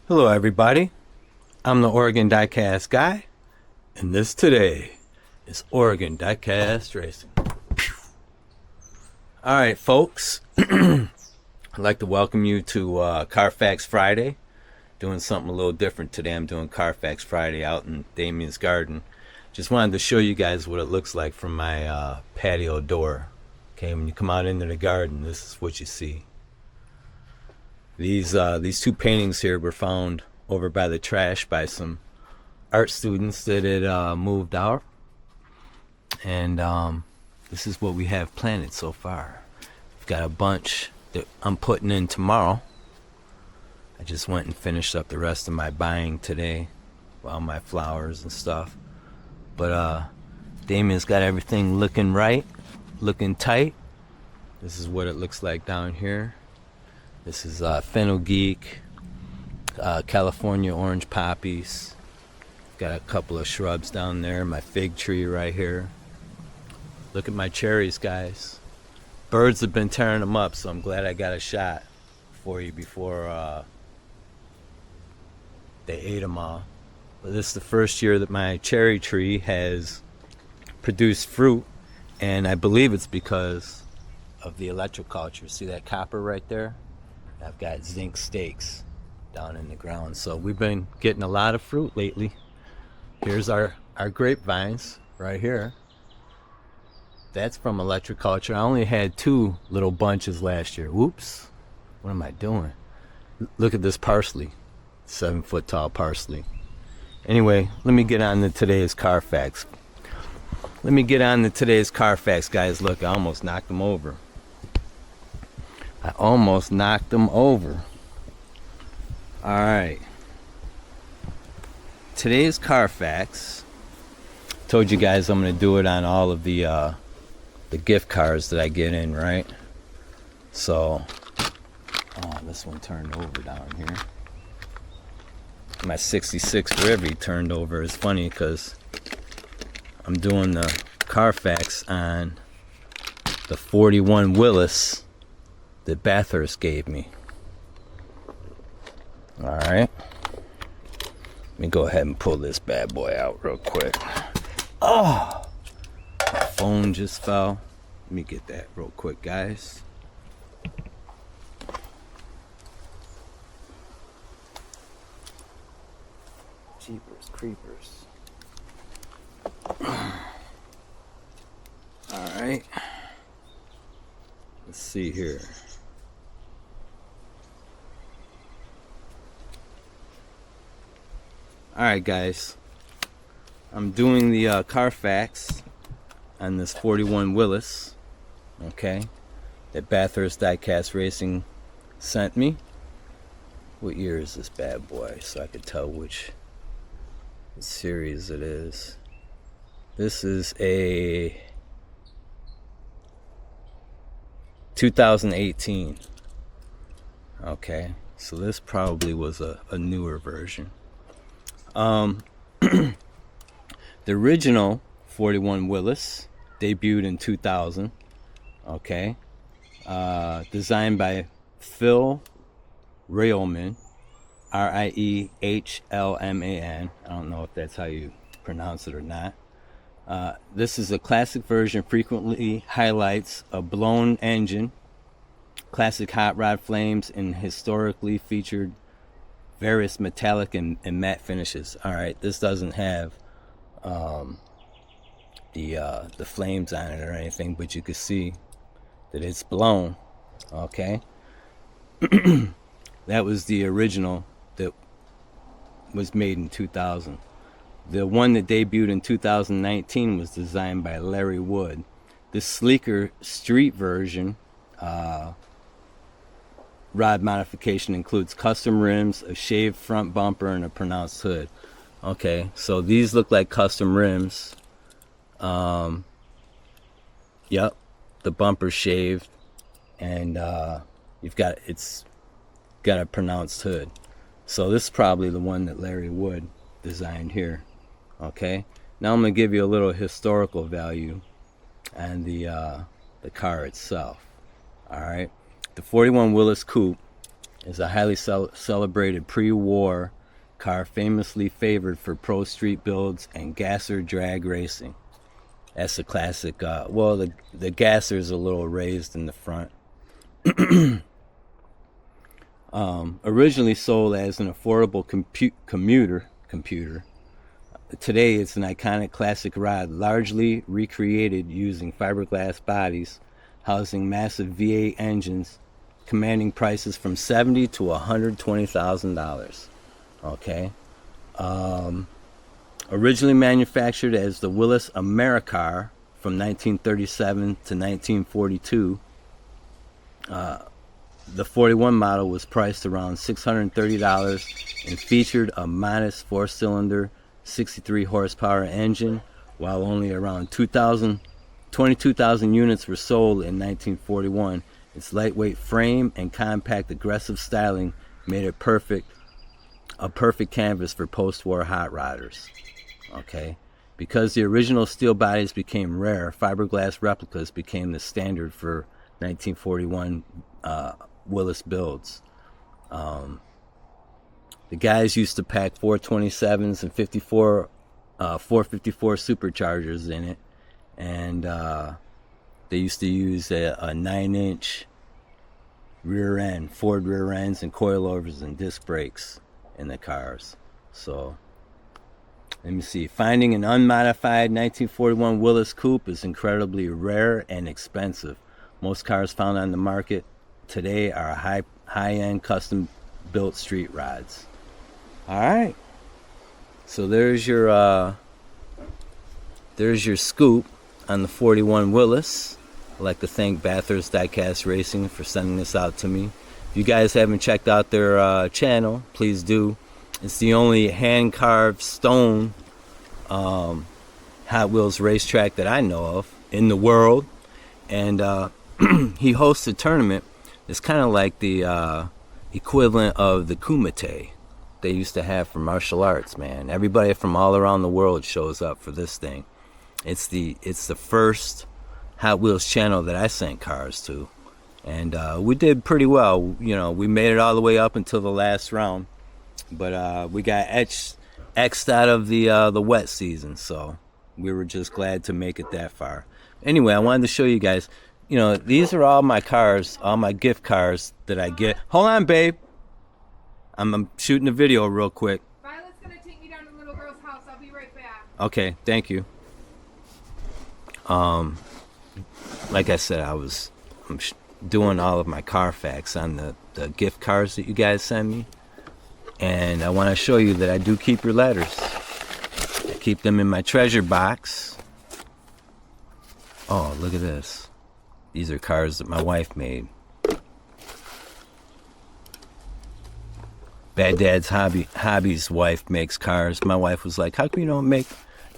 Hello everybody, I'm the Oregon Diecast guy, and this today is Oregon Diecast Racing. Alright folks, I'd like to welcome you to Carfax Friday. Doing something a little different today. I'm doing Carfax Friday out in Damien's garden. Just wanted to show you guys what it looks like from my patio door. Okay, when you come out into the garden, this is what you see. These two paintings here were found over by the trash by some art students that had moved out, and this is what we have planted so far. We've got a bunch that I'm putting in tomorrow. I just went and finished up the rest of my buying today, all my flowers and stuff. But Damien's got everything looking right, looking tight. This is what it looks like down here. This is fennel geek, California orange poppies. Got a couple of shrubs down there. My fig tree right here. Look at my cherries, guys. Birds have been tearing them up, so I'm glad I got a shot for you before they ate them all. But this is the first year that my cherry tree has produced fruit, and I believe it's because of the electroculture. See that copper right there? I've got zinc stakes down in the ground, so we've been getting a lot of fruit lately. Here's our grapevines right here. That's from electroculture. I only had 2 little bunches last year. Whoops, what am I doing? Look at this parsley, 7-foot tall parsley. Anyway, let me get on to today's Carfax. Guys. Look, I almost knocked them over. Alright. Today's Carfax. Told you guys I'm going to do it on all of the gift cards that I get in, right? So, this one turned over down here. My 66 Rivy turned over. It's funny because I'm doing the Carfax on the 41 Willys that Bathurst gave me. Alright. Let me go ahead and pull this bad boy out real quick. Oh! My phone just fell. Let me get that real quick, guys. Jeepers creepers. Alright. Let's see here. Alright guys, I'm doing the Carfax on this 41 Willys, okay, that Bathurst Diecast Racing sent me. What year is this bad boy, so I could tell which series it is. This is a 2018. Okay, so this probably was a newer version. The original 41 Willys debuted in 2000. Okay, designed by Phil Reilman, Riehlman. I don't know if that's how you pronounce it or not. This is a classic version. Frequently highlights a blown engine, classic hot rod flames, and historically featured various metallic and matte finishes. Alright, this doesn't have the flames on it or anything, but you can see that it's blown. Okay. That was the original that was made in 2000. The one that debuted in 2019 was designed by Larry Wood. This sleeker street version rod modification includes custom rims, a shaved front bumper, and a pronounced hood. Okay, so these look like custom rims. Yep, the bumper shaved, and it's got a pronounced hood. So this is probably the one that Larry Wood designed here. Okay, now I'm gonna give you a little historical value on the car itself. All right, the 41 Willys Coupe is a highly celebrated pre-war car famously favored for pro street builds and gasser drag racing. That's a classic. Well, the gasser is a little raised in the front. Originally sold as an affordable commuter. Today it's an iconic classic ride, largely recreated using fiberglass bodies, housing massive V8 engines, commanding prices from $70,000 to $120,000. Okay. Originally manufactured as the Willys AmeriCar from 1937 to 1942, the 41 model was priced around $630 and featured a modest 4-cylinder 63 horsepower engine, while only around 22,000 units were sold in 1941. Its lightweight frame and compact aggressive styling made it a perfect canvas for post-war hot rodders. Okay, because the original steel bodies became rare, fiberglass replicas became the standard for 1941 Willys builds. The guys used to pack 427s and 454 superchargers in it, and they used to use a 9-inch rear end, Ford rear ends, and coilovers and disc brakes in the cars. So let me see. Finding an unmodified 1941 Willys coupe is incredibly rare and expensive. Most cars found on the market today are high-end custom built street rods. All right, so there's your scoop on the 41 Willys. I'd like to thank Bathurst Diecast Racing for sending this out to me. If you guys haven't checked out their channel, please do. It's the only hand-carved stone Hot Wheels racetrack that I know of in the world, and he hosts a tournament. It's kind of like the equivalent of the Kumite they used to have for martial arts, man. Everybody from all around the world shows up for this thing. It's the first Hot Wheels channel that I sent cars to, and we did pretty well. You know, we made it all the way up until the last round, but we got X'd out of the wet season, so we were just glad to make it that far. Anyway, I wanted to show you guys. You know, these are all my cars, all my gift cars that I get. Hold on, babe. I'm shooting a video real quick. Violet's gonna take me down to the little girl's house. I'll be right back. Okay, thank you. Like I said, I'm doing all of my Carfax on the gift cards that you guys send me, and I want to show you that I do keep your letters. I keep them in my treasure box. Oh, look at this. These are cars that my wife made. Bad Dad's Hobby's wife makes cars. My wife was like, how come you don't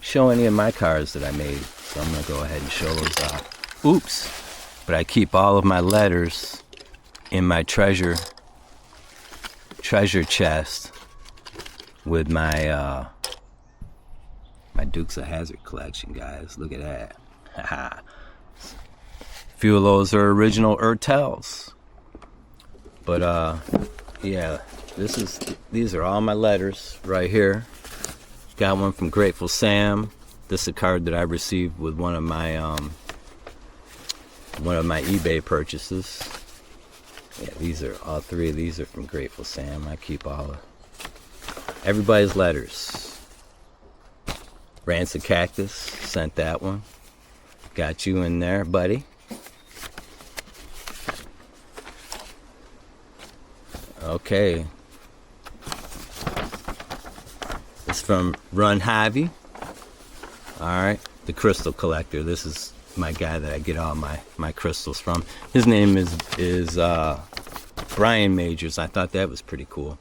show any of my cars that I made? So I'm going to go ahead and show those off. Oops. But I keep all of my letters in my treasure chest with my my Dukes of Hazzard collection, guys. Look at that. Haha. A few of those are original Ertels. But yeah, these are all my letters right here. Got one from Grateful Sam. This is a card that I received with one of my eBay purchases. Yeah, these are all three of these are from Grateful Sam. I keep all of everybody's letters. Rancid Cactus sent that one. Got you in there, buddy. Okay. It's from Run Javi. Alright. The crystal collector. This is my guy that I get all my crystals from. His name is Brian Majors. I thought that was pretty cool.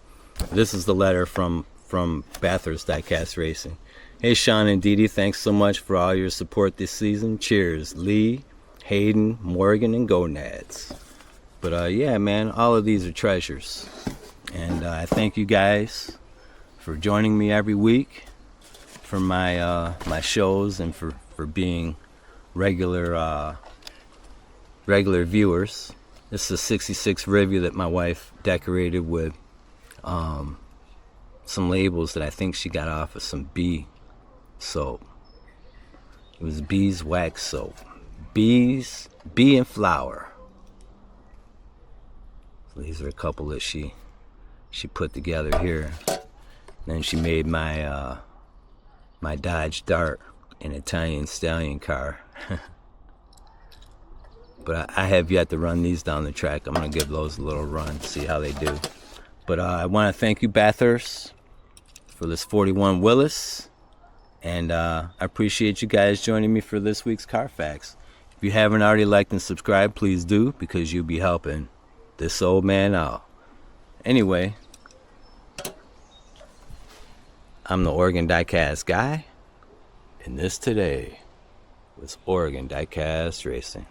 This is the letter from Bathurst Diecast Racing. Hey Sean and Dee Dee, thanks so much for all your support this season. Cheers. Lee, Hayden, Morgan, and Gonads. But yeah, man, all of these are treasures. And I thank you guys for joining me every week for my my shows and for being regular viewers. This is a 66 Rivian that my wife decorated with some labels that I think she got off of some bee soap. It was beeswax soap. Bees, bee and flower. So these are a couple that she put together here. Then she made my my Dodge Dart, an Italian stallion car. But I have yet to run these down the track. I'm going to give those a little run, see how they do. But I want to thank you, Bathurst, for this 41 Willys. And I appreciate you guys joining me for this week's Car Facts. If you haven't already liked and subscribed, please do, because you'll be helping this old man out. Anyway, I'm the Oregon Diecast guy, and this today was Oregon Diecast Racing.